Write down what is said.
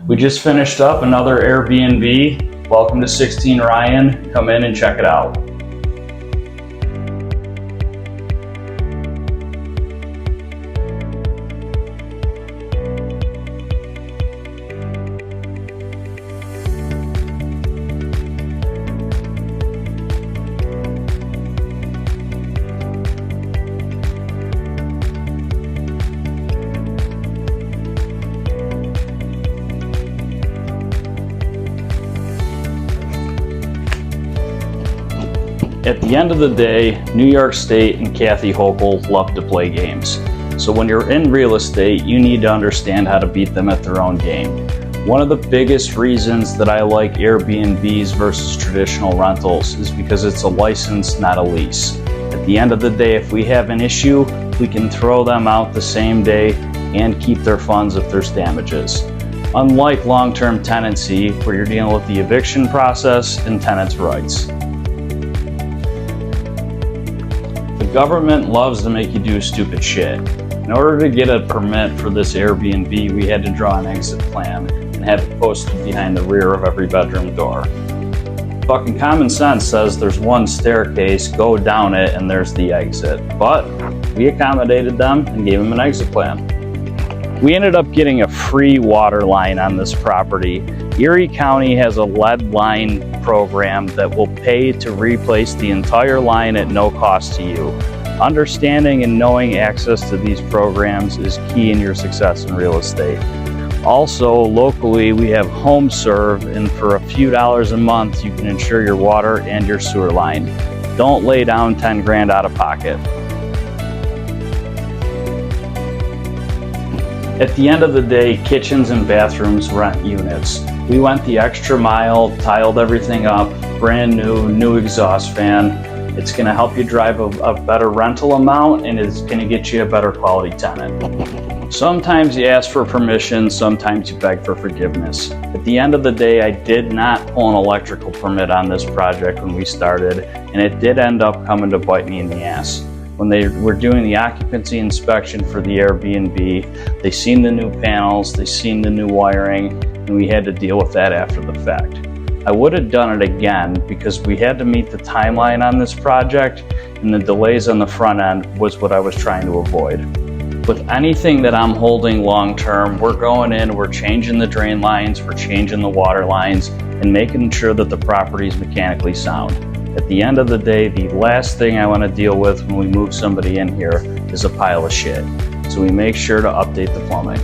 We just finished up another Airbnb. Welcome to 16 Ryan. Come in and check it out. At the end of the day, New York State and Kathy Hochul love to play games. So when you're in real estate, you need to understand how to beat them at their own game. One of the biggest reasons that I like Airbnbs versus traditional rentals is because it's a license, not a lease. At the end of the day, if we have an issue, we can throw them out the same day and keep their funds if there's damages. Unlike long-term tenancy, where you're dealing with the eviction process and tenants' rights. The government loves to make you do stupid shit. In order to get a permit for this Airbnb, we had to draw an exit plan and have it posted behind the rear of every bedroom door. Fucking common sense says there's one staircase, go down it, and there's the exit. But we accommodated them and gave them an exit plan. We ended up getting a free water line on this property. Erie County has a lead line program that will pay to replace the entire line at no cost to you. Understanding and knowing access to these programs is key in your success in real estate. Also, locally, we have HomeServe, and for a few dollars a month, you can insure your water and your sewer line. Don't lay down 10 grand out of pocket. At the end of the day, kitchens and bathrooms rent units. We went the extra mile, tiled everything up, brand new exhaust fan. It's going to help you drive a better rental amount, and it's going to get you a better quality tenant. Sometimes you ask for permission, sometimes you beg for forgiveness. At the end of the day, I did not pull an electrical permit on this project when we started, and it did end up coming to bite me in the ass. When they were doing the occupancy inspection for the Airbnb, they seen the new panels, they seen the new wiring, and we had to deal with that after the fact. I would have done it again because we had to meet the timeline on this project, and the delays on the front end was what I was trying to avoid. With anything that I'm holding long term, we're going in, we're changing the drain lines, we're changing the water lines, and making sure that the property is mechanically sound. At the end of the day, the last thing I want to deal with when we move somebody in here is a pile of shit. So we make sure to update the plumbing.